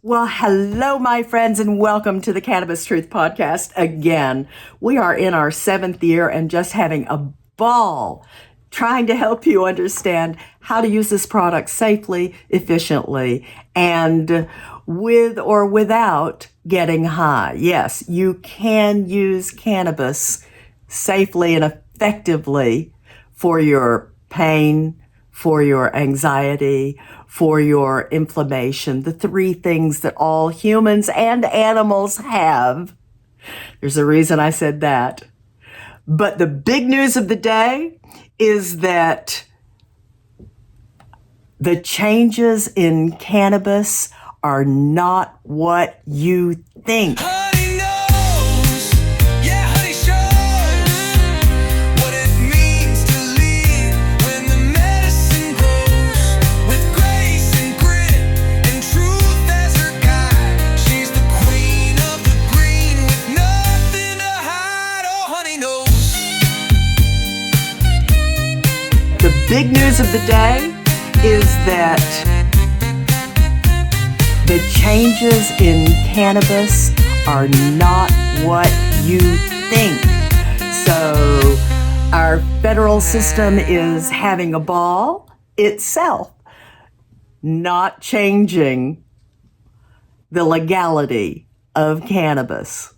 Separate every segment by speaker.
Speaker 1: Well, hello, my friends, and welcome to the Cannabis Truth Podcast again. We are in our 7th year and just having a ball trying to help you understand how to use this product safely, efficiently, and with or without getting high. Yes, you can use cannabis safely and effectively for your pain, for your anxiety, for your inflammation, the 3 things that all humans and animals have. There's a reason I said that. But the big news of the day is that the changes in cannabis are not what you think. The big news of the day is that the changes in cannabis are not what you think. So our federal system is having a ball itself, not changing the legality of cannabis.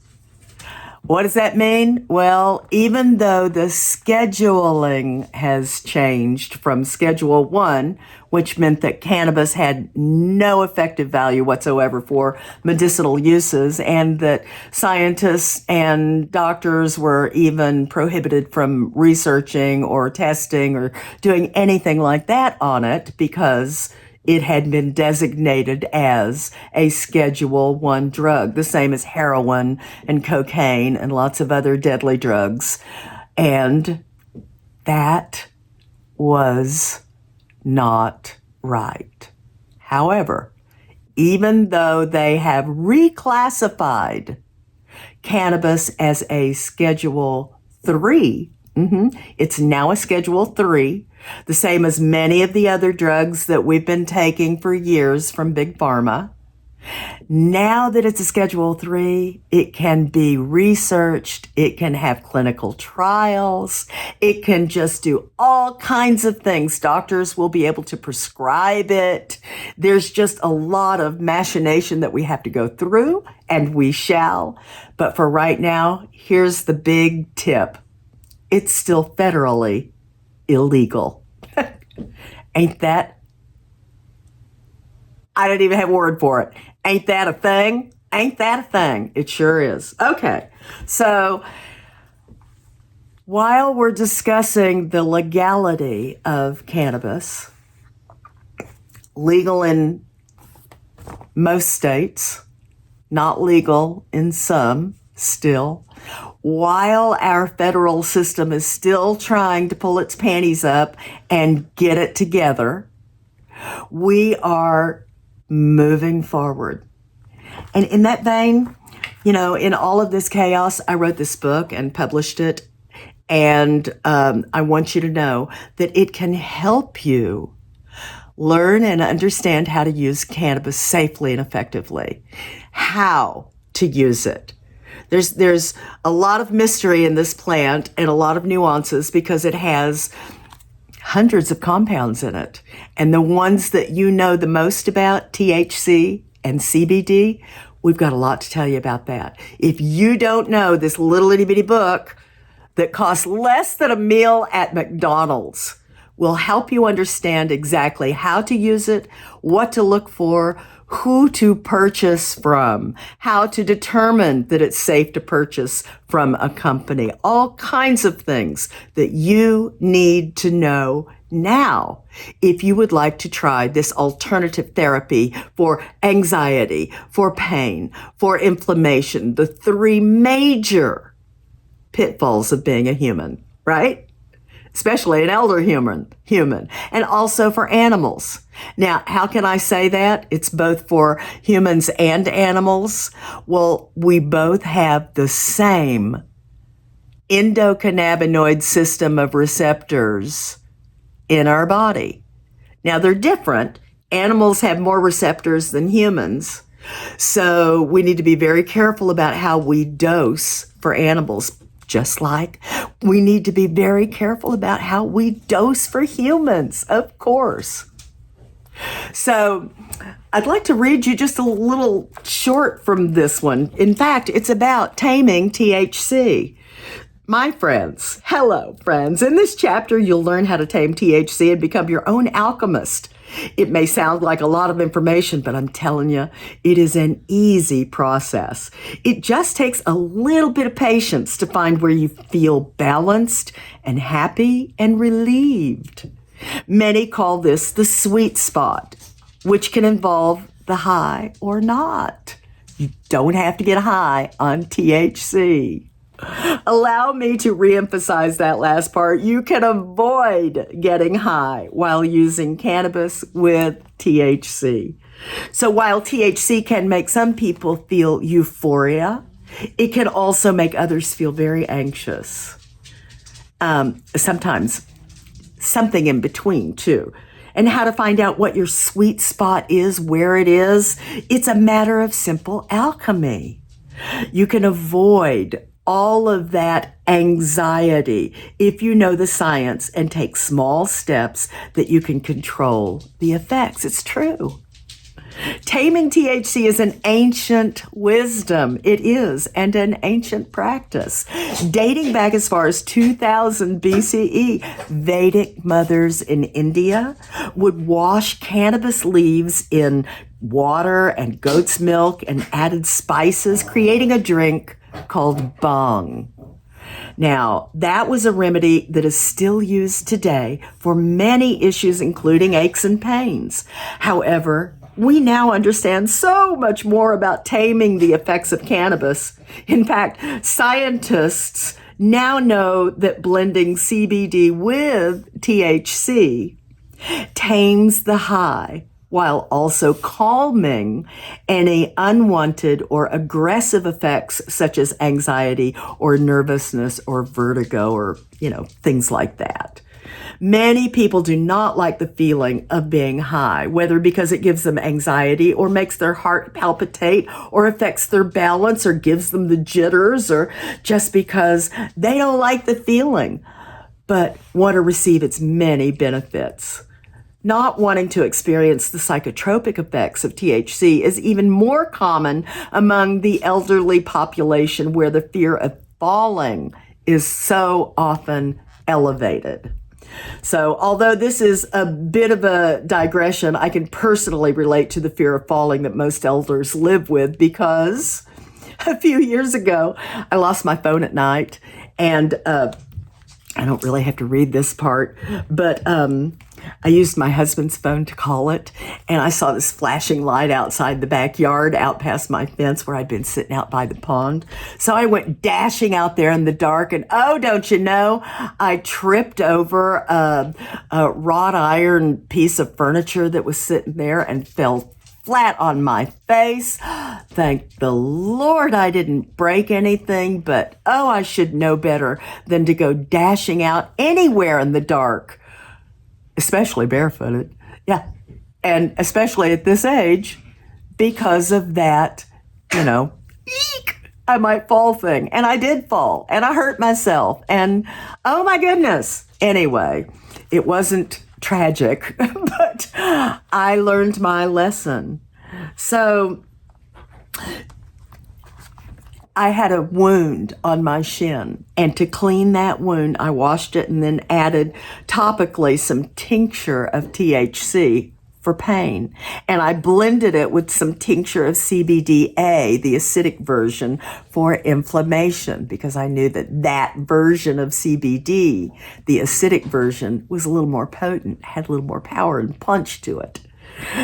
Speaker 1: What does that mean? Well, even though the scheduling has changed from Schedule 1, which meant that cannabis had no effective value whatsoever for medicinal uses, and that scientists and doctors were even prohibited from researching or testing or doing anything like that on it because it had been designated as a Schedule 1 drug, the same as heroin and cocaine and lots of other deadly drugs. And that was not right. However, even though they have reclassified cannabis as a Schedule 3, it's now a Schedule 3, the same as many of the other drugs that we've been taking for years from Big Pharma. Now that it's a Schedule 3, it can be researched, it can have clinical trials, it can just do all kinds of things. Doctors will be able to prescribe it. There's just a lot of machination that we have to go through, and we shall. But for right now, here's the big tip. It's still federally illegal. Ain't that? I don't even have a word for it. Ain't that a thing? Ain't that a thing? It sure is. Okay. So while we're discussing the legality of cannabis, legal in most states, not legal in some still, while our federal system is still trying to pull its panties up and get it together, we are moving forward. And in that vein, in all of this chaos, I wrote this book and published it. And I want you to know that it can help you learn and understand how to use cannabis safely and effectively, how to use it. There's a lot of mystery in this plant and a lot of nuances because it has hundreds of compounds in it. And the ones that you know the most about, THC and CBD, we've got a lot to tell you about that. If you don't know this little itty bitty book that costs less than a meal at McDonald's, will help you understand exactly how to use it, what to look for, who to purchase from, how to determine that it's safe to purchase from a company, all kinds of things that you need to know now if you would like to try this alternative therapy for anxiety, for pain, for inflammation, the 3 major pitfalls of being a human, right? Especially an elder human, and also for animals. Now, how can I say that? It's both for humans and animals. Well, we both have the same endocannabinoid system of receptors in our body. Now, they're different. Animals have more receptors than humans, So we need to be very careful about how we dose for animals, just like we need to be very careful about how we dose for humans, of course. So I'd like to read you just a little short from this one. In fact, it's about taming THC. My friends, hello friends. In this chapter, you'll learn how to tame THC and become your own alchemist. It may sound like a lot of information, but I'm telling you, it is an easy process. It just takes a little bit of patience to find where you feel balanced and happy and relieved. Many call this the sweet spot, which can involve the high or not. You don't have to get high on THC. Allow me to reemphasize that last part. You can avoid getting high while using cannabis with THC. So while THC can make some people feel euphoria, it can also make others feel very anxious. Sometimes something in between too. And how to find out what your sweet spot is, where it is, it's a matter of simple alchemy. You can avoid all of that anxiety if you know the science and take small steps that you can control the effects. It's true. Taming THC is an ancient wisdom. It is, and an ancient practice. Dating back as far as 2000 BCE, Vedic mothers in India would wash cannabis leaves in water and goat's milk and added spices, creating a drink called bhang. Now, that was a remedy that is still used today for many issues, including aches and pains. However, we now understand so much more about taming the effects of cannabis. In fact, scientists now know that blending CBD with THC tames the high while also calming any unwanted or aggressive effects such as anxiety or nervousness or vertigo or, things like that. Many people do not like the feeling of being high, whether because it gives them anxiety or makes their heart palpitate or affects their balance or gives them the jitters or just because they don't like the feeling, but want to receive its many benefits. Not wanting to experience the psychotropic effects of THC is even more common among the elderly population where the fear of falling is so often elevated. So although this is a bit of a digression, I can personally relate to the fear of falling that most elders live with because a few years ago, I lost my phone at night and I don't really have to read this part, but I used my husband's phone to call it, and I saw this flashing light outside the backyard, out past my fence where I'd been sitting out by the pond. So I went dashing out there in the dark, and oh, don't you know, I tripped over a wrought iron piece of furniture that was sitting there and fell flat on my face. Thank the Lord I didn't break anything, but I should know better than to go dashing out anywhere in the dark, especially barefooted. Yeah. And especially at this age, because of that, eek, I might fall thing. And I did fall and I hurt myself and oh my goodness. Anyway, it wasn't tragic, but I learned my lesson. So I had a wound on my shin, and to clean that wound, I washed it and then added topically some tincture of THC for pain. And I blended it with some tincture of CBDA, the acidic version, for inflammation, because I knew that version of CBD, the acidic version, was a little more potent, had a little more power and punch to it.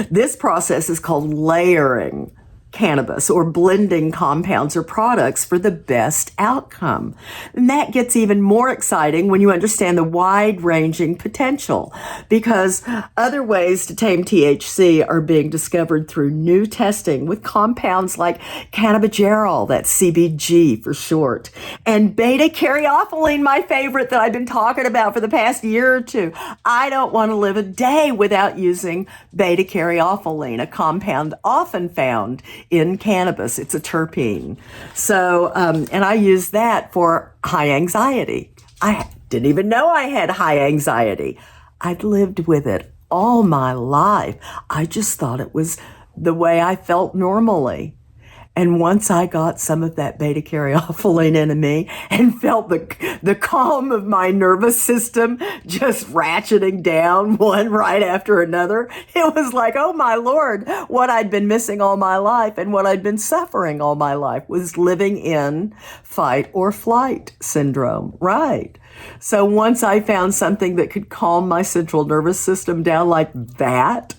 Speaker 1: This process is called layering cannabis or blending compounds or products for the best outcome. And that gets even more exciting when you understand the wide-ranging potential, because other ways to tame THC are being discovered through new testing with compounds like cannabigerol, that's CBG for short, and beta-caryophyllene, my favorite that I've been talking about for the past year or two. I don't want to live a day without using beta-caryophyllene, a compound often found in cannabis. It's a terpene. So, and I use that for high anxiety. I didn't even know I had high anxiety. I'd lived with it all my life. I just thought it was the way I felt normally. And once I got some of that beta-caryophyllene into me and felt the calm of my nervous system just ratcheting down one right after another, it was like, oh my Lord, what I'd been missing all my life and what I'd been suffering all my life was living in fight or flight syndrome. Right. So once I found something that could calm my central nervous system down like that,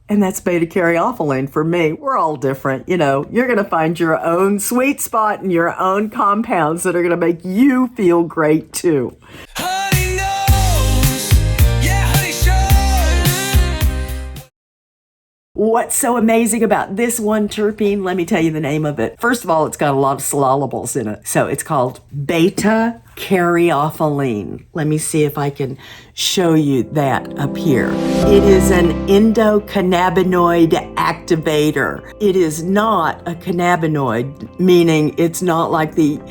Speaker 1: and that's beta-caryophyllene for me. We're all different. You know, you're going to find your own sweet spot and your own compounds that are going to make you feel great too.
Speaker 2: Honey knows, yeah, honey shows.
Speaker 1: What's so amazing about this one terpene? Let me tell you the name of it. First of all, it's got a lot of syllables in it. So it's called beta-caryophyllene. Let me see if I can show you that up here. It is an endocannabinoid activator. It is not a cannabinoid, meaning it's not like the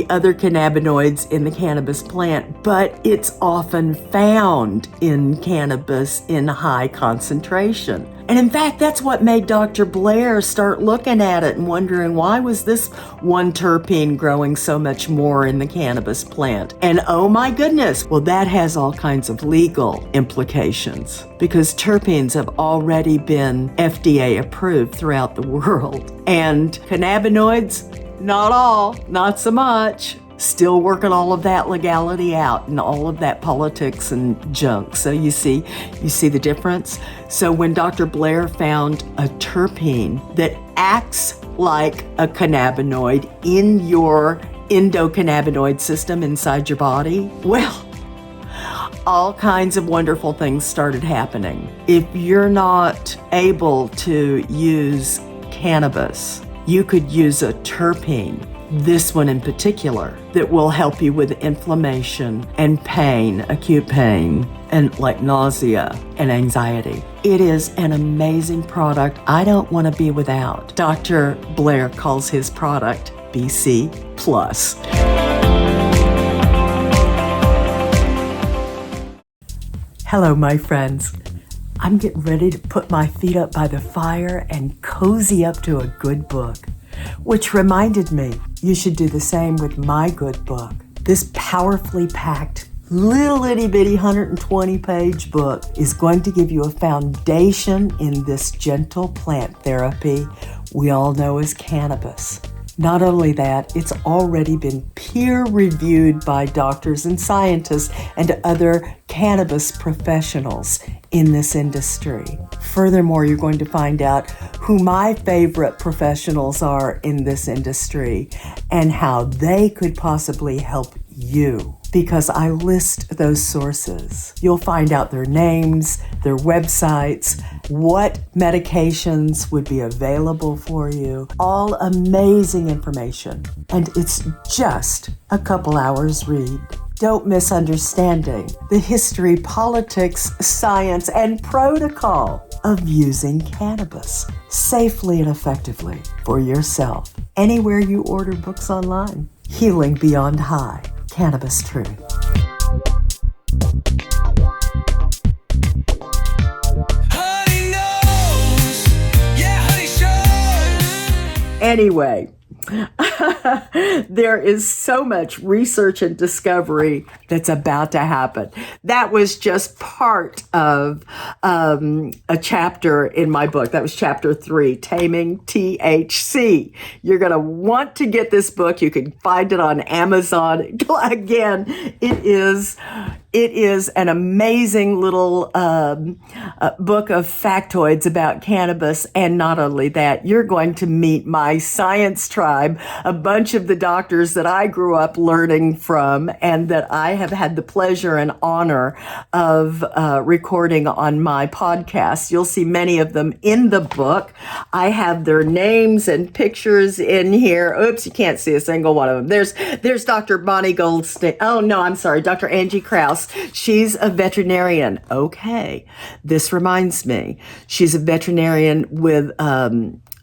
Speaker 1: other cannabinoids in the cannabis plant, but it's often found in cannabis in high concentration. And in fact, that's what made Dr. Blair start looking at it and wondering, why was this one terpene growing so much more in the cannabis plant? And oh my goodness, well, that has all kinds of legal implications because terpenes have already been FDA approved throughout the world. And cannabinoids, not all, not so much. Still working all of that legality out and all of that politics and junk. So you see the difference? So when Dr. Blair found a terpene that acts like a cannabinoid in your endocannabinoid system inside your body, well, all kinds of wonderful things started happening. If you're not able to use cannabis, you could use a terpene, this one in particular, that will help you with inflammation and pain, acute pain, and like nausea and anxiety. It is an amazing product I don't want to be without. Dr. Blair calls his product BC Plus. Hello, my friends. I'm getting ready to put my feet up by the fire and cozy up to a good book. Which reminded me, you should do the same with my good book. This powerfully packed, little itty bitty 120-page book is going to give you a foundation in this gentle plant therapy we all know as cannabis. Not only that, it's already been peer-reviewed by doctors and scientists and other cannabis professionals in this industry. Furthermore, you're going to find out who my favorite professionals are in this industry and how they could possibly help you, because I list those sources. You'll find out their names, their websites, what medications would be available for you, all amazing information. And it's just a couple hours read. Don't miss Understanding the history, politics, science, and protocol of using cannabis safely and effectively for yourself. Anywhere you order books online. Healing Beyond High. Cannabis Truth.
Speaker 2: Honey knows, yeah, honey shows.
Speaker 1: Anyway, there is so much research and discovery that's about to happen. That was just part of a chapter in my book. That was chapter 3, Taming THC. You're going to want to get this book. You can find it on Amazon. Again, it is an amazing little book of factoids about cannabis. And not only that, you're going to meet my science tribe, a bunch of the doctors that I grew up learning from and that I have had the pleasure and honor of recording on my podcast. You'll see many of them in the book. I have their names and pictures in here. Oops, you can't see a single one of them. There's Dr. Bonnie Goldstein. Oh, no, I'm sorry. Dr. Angie Krause. She's a veterinarian. Okay. This reminds me. She's a veterinarian with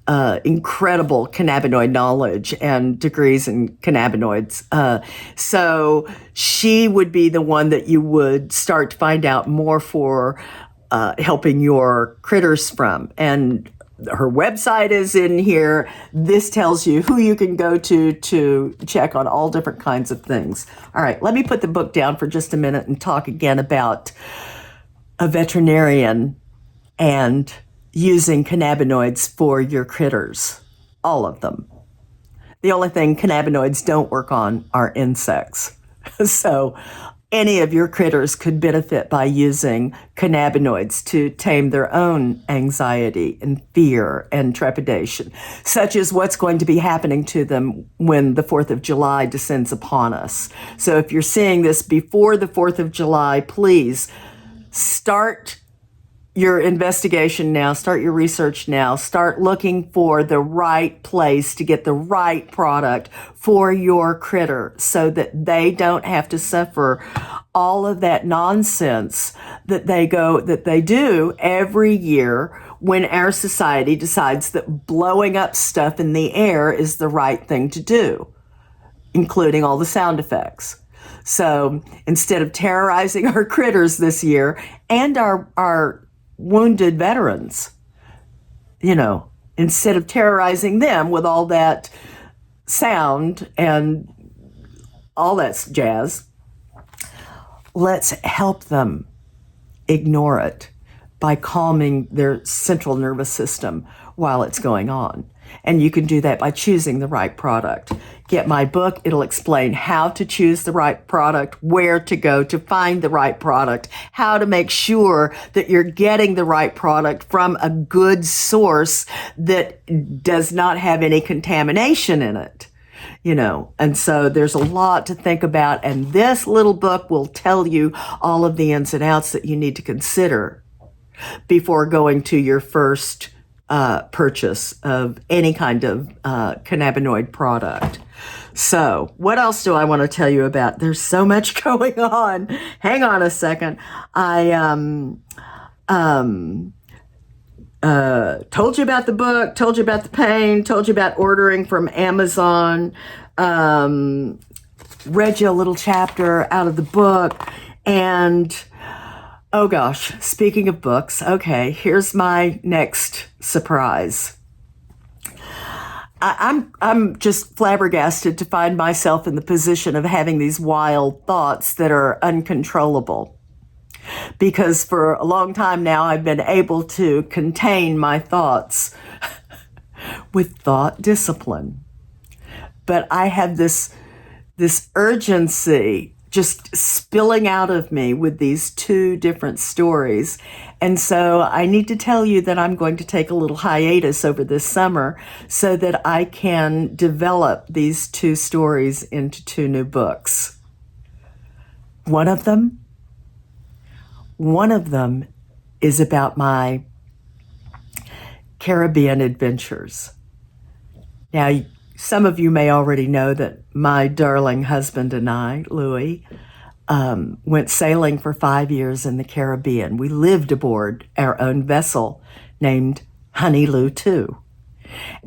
Speaker 1: incredible cannabinoid knowledge and degrees in cannabinoids. So she would be the one that you would start to find out more for helping your critters from. And her website is in here. This tells you who you can go to check on all different kinds of things. All right, let me put the book down for just a minute and talk again about a veterinarian and using cannabinoids for your critters, all of them. The only thing cannabinoids don't work on are insects. So any of your critters could benefit by using cannabinoids to tame their own anxiety and fear and trepidation, such as what's going to be happening to them when the 4th of July descends upon us. So if you're seeing this before the 4th of July, please start your investigation now, start your research now, start looking for the right place to get the right product for your critter so that they don't have to suffer all of that nonsense that they do every year when our society decides that blowing up stuff in the air is the right thing to do, including all the sound effects. So instead of terrorizing our critters this year and our wounded veterans, instead of terrorizing them with all that sound and all that jazz, let's help them ignore it by calming their central nervous system while it's going on. And you can do that by choosing the right product. Get my book. It'll explain how to choose the right product, where to go to find the right product, how to make sure that you're getting the right product from a good source that does not have any contamination in it. And so there's a lot to think about. And this little book will tell you all of the ins and outs that you need to consider before going to your first purchase of any kind of cannabinoid product. So what else do I want to tell you about? There's so much going on. Hang on a second. I told you about the book, told you about the pain, told you about ordering from Amazon, read you a little chapter out of the book, and oh gosh, speaking of books, okay, here's my next surprise. I'm just flabbergasted to find myself in the position of having these wild thoughts that are uncontrollable. Because for a long time now, I've been able to contain my thoughts with thought discipline. But I have this urgency just spilling out of me with these two different stories. And so I need to tell you that I'm going to take a little hiatus over this summer so that I can develop these two stories into two new books. One of them is about my Caribbean adventures. Now, some of you may already know that my darling husband and I, Louis, went sailing for 5 years in the Caribbean. We lived aboard our own vessel named Honey Lou 2.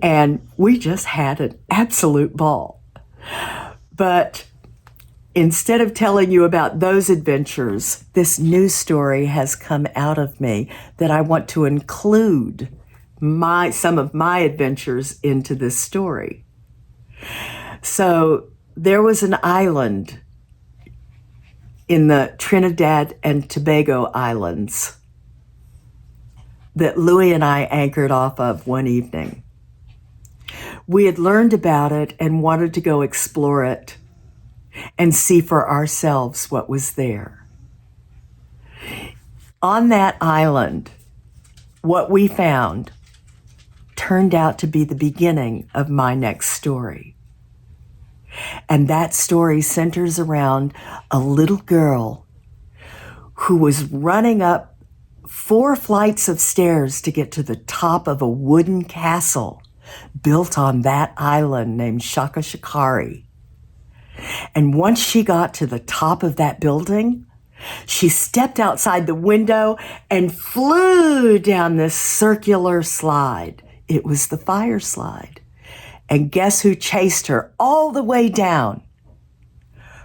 Speaker 1: And we just had an absolute ball. But instead of telling you about those adventures, this new story has come out of me that I want to include some of my adventures into this story. So there was an island in the Trinidad and Tobago Islands that Louis and I anchored off of one evening. We had learned about it and wanted to go explore it and see for ourselves what was there. On that island, what we found turned out to be the beginning of my next story. And that story centers around a little girl who was running up 4 flights of stairs to get to the top of a wooden castle built on that island named Shaka Shikari. And once she got to the top of that building, she stepped outside the window and flew down this circular slide It was the fire slide. And guess who chased her all the way down?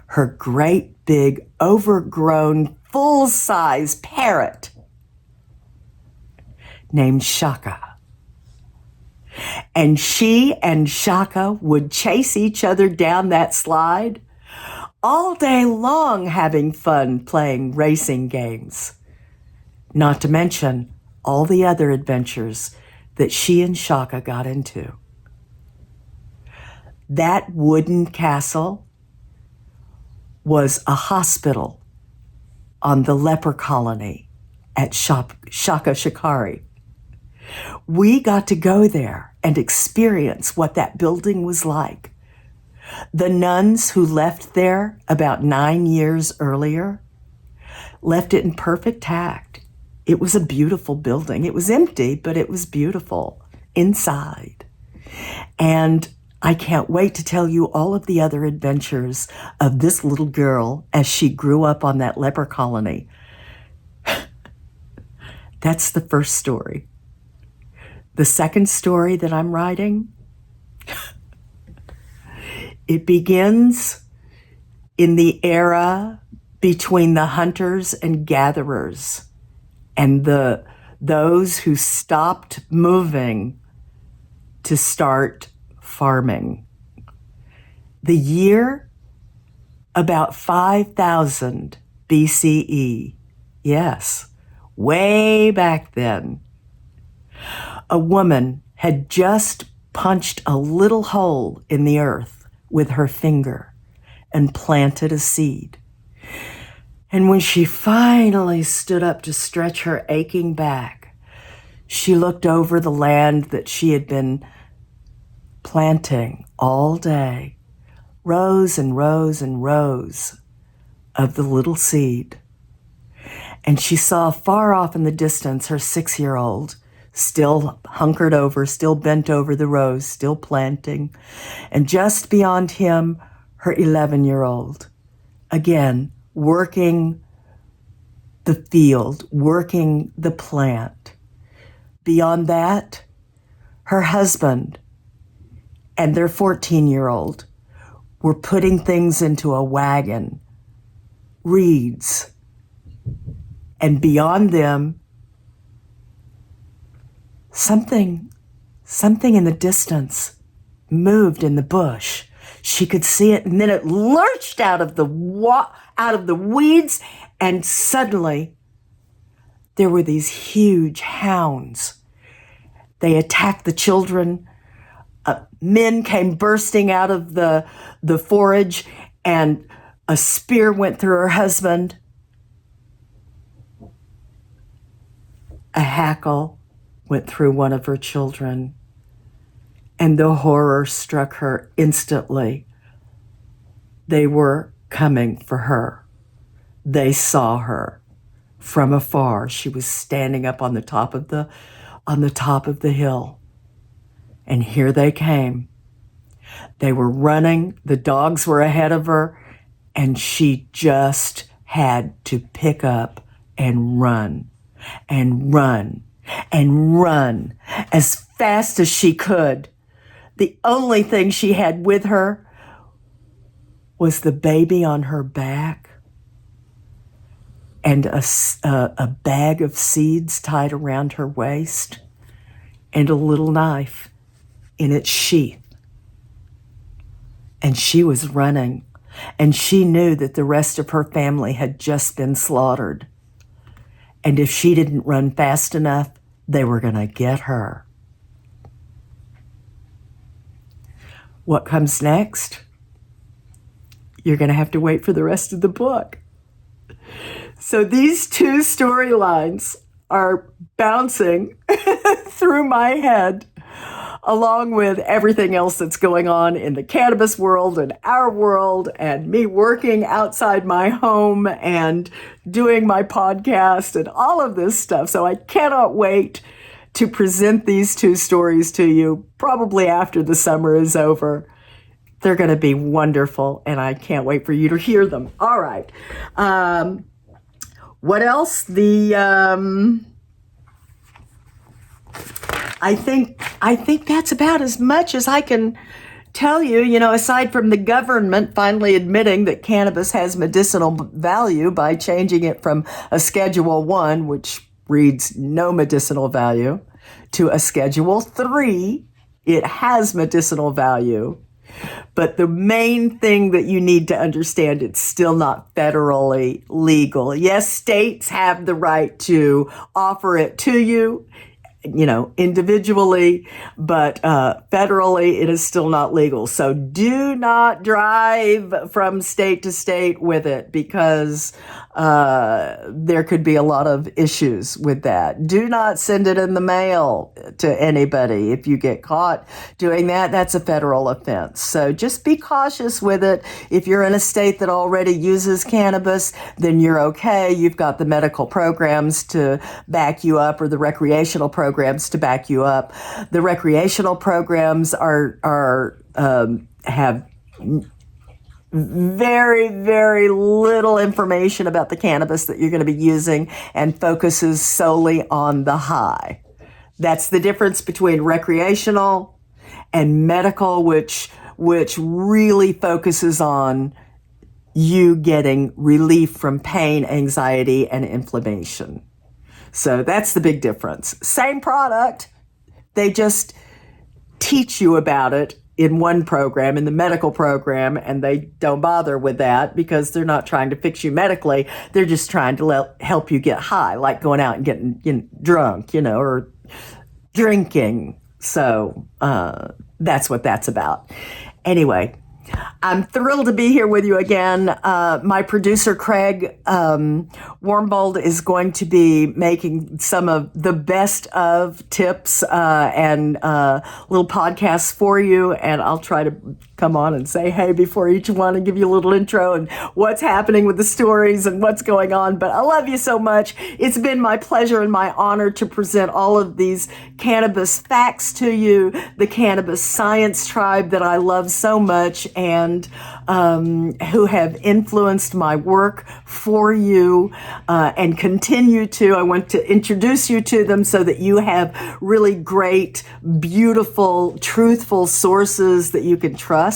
Speaker 1: Her great big, overgrown, full-size parrot named Shaka. And she and Shaka would chase each other down that slide all day long, having fun playing racing games. Not to mention all the other adventures that she and Shaka got into. That wooden castle was a hospital on the leper colony at Shaka Shikari. We got to go there and experience what that building was like. The nuns who left there about 9 years earlier left it in perfect tact. It was a beautiful building. It was empty, but it was beautiful inside. And I can't wait to tell you all of the other adventures of this little girl as she grew up on that leper colony. That's the first story. The second story that I'm writing, it begins in the era between the hunters and gatherers and those who stopped moving to start farming. The year about 5,000 BCE. Yes, way back then. A woman had just punched a little hole in the earth with her finger and planted a seed. And when she finally stood up to stretch her aching back, she looked over the land that she had been planting all day, rows and rows and rows of the little seed. And she saw far off in the distance her 6-year-old, still hunkered over, still bent over the rows, still planting. And just beyond him, her 11-year-old, again, working the field, working the plant. Beyond that, her husband and their 14-year-old were putting things into a wagon, reeds. And beyond them, something in the distance moved in the bush. She could see it, and then it lurched out of the weeds, and suddenly there were these huge hounds. They attacked the children. Men came bursting out of the forage, and a spear went through her husband. A hackle went through one of her children, and the horror struck her instantly. They were coming for her. They saw her from afar. She was standing up on the top of the hill. And here they came. They were running. The dogs were ahead of her, and she just had to pick up and run and run and run as fast as she could. The only thing she had with her was the baby on her back and a bag of seeds tied around her waist and a little knife in its sheath. And she was running, and she knew that the rest of her family had just been slaughtered. And if she didn't run fast enough, they were going to get her. What comes next? You're going to have to wait for the rest of the book. So these two storylines are bouncing through my head, along with everything else that's going on in the cannabis world and our world, and me working outside my home and doing my podcast and all of this stuff. So I cannot wait to present these two stories to you, probably after the summer is over. They're going to be wonderful, and I can't wait for you to hear them. All right. What else? I think that's about as much as I can tell you, aside from the government finally admitting that cannabis has medicinal value by changing it from a Schedule 1, which reads no medicinal value, to a Schedule 3, it has medicinal value. But the main thing that you need to understand, it's still not federally legal. Yes, states have the right to offer it to you, individually, but federally, it is still not legal. So do not drive from state to state with it, because there could be a lot of issues with that. Do not send it in the mail to anybody. If you get caught doing that, that's a federal offense. So just be cautious with it. If you're in a state that already uses cannabis, then you're okay. You've got the medical programs to back you up, or the recreational programs to back you up. The recreational programs have very, very little information about the cannabis that you're going to be using, and focuses solely on the high. That's the difference between recreational and medical, which really focuses on you getting relief from pain, anxiety, and inflammation. So that's the big difference. Same product, they just teach you about it in one program, in the medical program, and they don't bother with that because they're not trying to fix you medically. They're just trying to help you get high, like going out and getting drunk, or drinking. So that's what that's about. Anyway, I'm thrilled to be here with you again. My producer, Craig Warmbold, is going to be making some of the best of tips and little podcasts for you. And I'll try to come on and say hey before each one and give you a little intro and what's happening with the stories and what's going on. But I love you so much. It's been my pleasure and my honor to present all of these cannabis facts to you, the cannabis science tribe that I love so much, and who have influenced my work for you and continue to. I want to introduce you to them so that you have really great, beautiful, truthful sources that you can trust.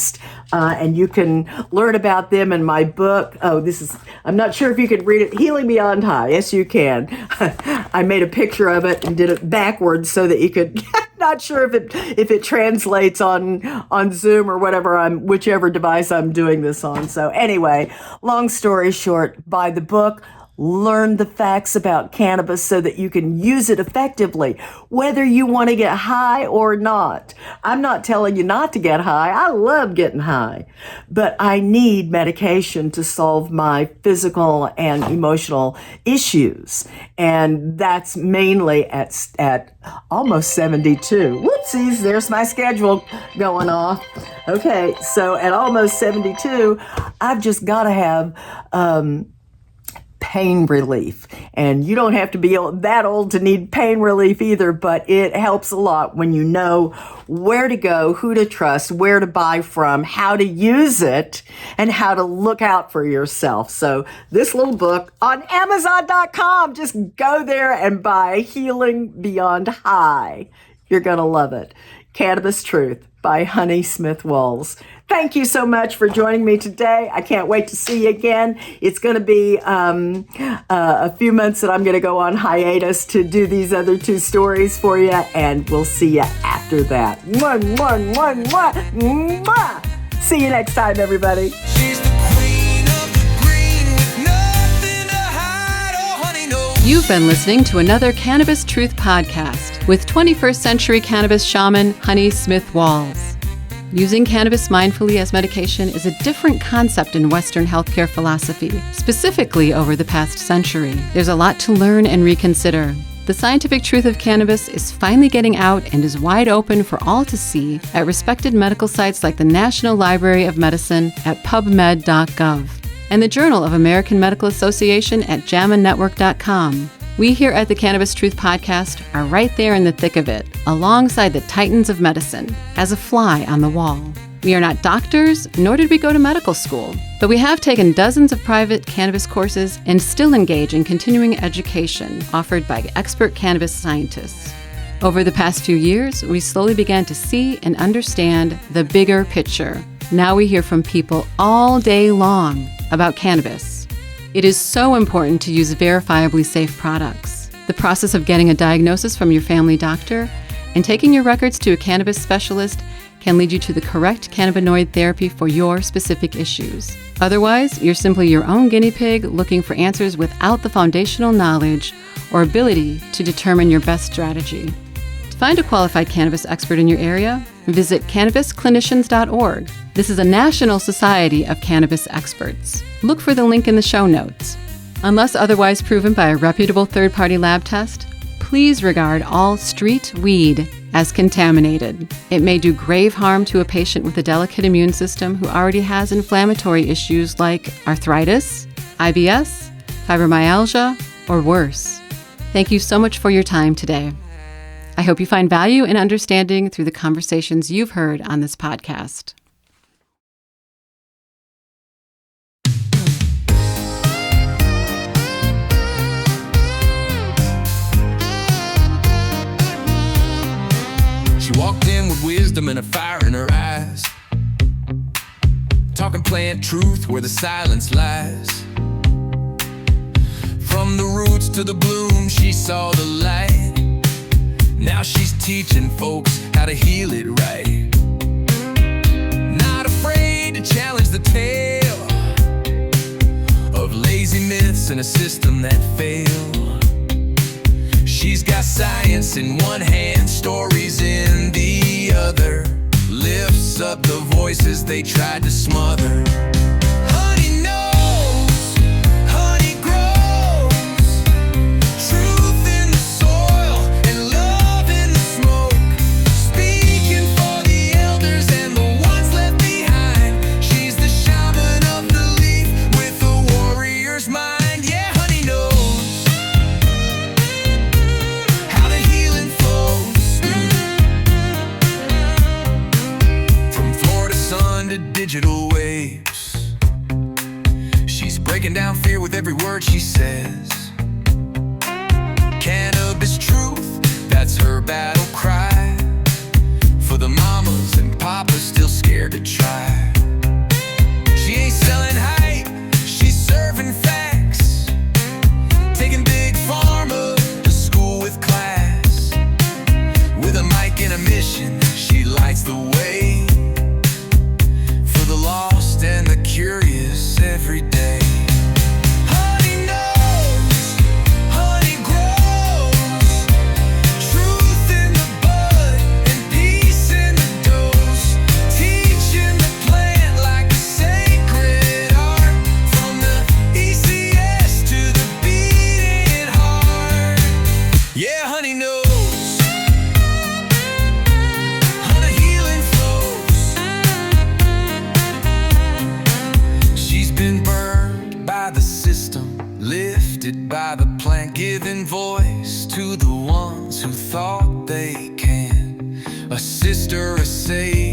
Speaker 1: And you can learn about them in my book. I'm not sure if you can read it, Healing Beyond High. Yes, you can. I made a picture of it and did it backwards so that you could, not sure if it translates on Zoom or whichever device I'm doing this on. So anyway, long story short, buy the book. Learn the facts about cannabis so that you can use it effectively, whether you want to get high or not. I'm not telling you not to get high. I love getting high, but I need medication to solve my physical and emotional issues. And that's mainly at almost 72. Whoopsies, there's my schedule going off. Okay, so at almost 72, I've just got to have pain relief. And you don't have to be that old to need pain relief either, but it helps a lot when you know where to go, who to trust, where to buy from, how to use it, and how to look out for yourself. So this little book on Amazon.com, just go there and buy Healing Beyond High. You're going to love it. Cannabis Truth by Honey Smith Walls. Thank you so much for joining me today. I can't wait to see you again. It's going to be a few months that I'm going to go on hiatus to do these other two stories for you, and we'll see you after that. Mwah, mwah, mwah, mwah, mwah. See you next time, everybody.
Speaker 2: She's the queen of the green with nothing to hide. Oh, honey, no.
Speaker 3: You've been listening to another Cannabis Truth Podcast with 21st century cannabis shaman Honey Smith Walls. Using cannabis mindfully as medication is a different concept in Western healthcare philosophy, specifically over the past century. There's a lot to learn and reconsider. The scientific truth of cannabis is finally getting out and is wide open for all to see at respected medical sites like the National Library of Medicine at pubmed.gov and the Journal of American Medical Association at JAMAnetwork.com. We here at the Cannabis Truth Podcast are right there in the thick of it, alongside the titans of medicine, as a fly on the wall. We are not doctors, nor did we go to medical school, but we have taken dozens of private cannabis courses and still engage in continuing education offered by expert cannabis scientists. Over the past few years, we slowly began to see and understand the bigger picture. Now we hear from people all day long about cannabis. It is so important to use verifiably safe products. The process of getting a diagnosis from your family doctor and taking your records to a cannabis specialist can lead you to the correct cannabinoid therapy for your specific issues. Otherwise, you're simply your own guinea pig looking for answers without the foundational knowledge or ability to determine your best strategy. To find a qualified cannabis expert in your area, visit cannabisclinicians.org. This is a national society of cannabis experts. Look for the link in the show notes. Unless otherwise proven by a reputable third-party lab test, please regard all street weed as contaminated. It may do grave harm to a patient with a delicate immune system who already has inflammatory issues like arthritis, IBS, fibromyalgia, or worse. Thank you so much for your time today. I hope you find value and understanding through the conversations you've heard on this podcast.
Speaker 2: She walked in with wisdom and a fire in her eyes, talking plant truth where the silence lies. From the roots to the bloom, she saw the light. Now she's teaching folks how to heal it right. Not afraid to challenge the tale of lazy myths in a system that failed. She's got science in one hand, stories in the other. Lifts up the voices they tried to smother. Honey knows, honey grows. Truth in the soil and love in the smoke. Speaking for the elders and the ones left behind. She's the shaman of the leaf with a warrior's mind. Yeah, honey knows how the healing flows. From Florida sun to digital waves, she's breaking down fear with every word she says. Cannabis truth, that's her battle cry. For the mamas and papas still scared to try. She ain't selling hype, she's serving facts. Taking big pharma to school with class. With a mic and a mission, she lights the way for the lost and the curious every day. Honey knows, honey grows. Truth in the bud and peace in the dose. Teaching the plant like a sacred art. From the ECS to the beating heart. Yeah, honey knows how the healing flows. She's been burned by the system, lifted by the plant, giving voice to the ones who thought they can. A sister, a savior.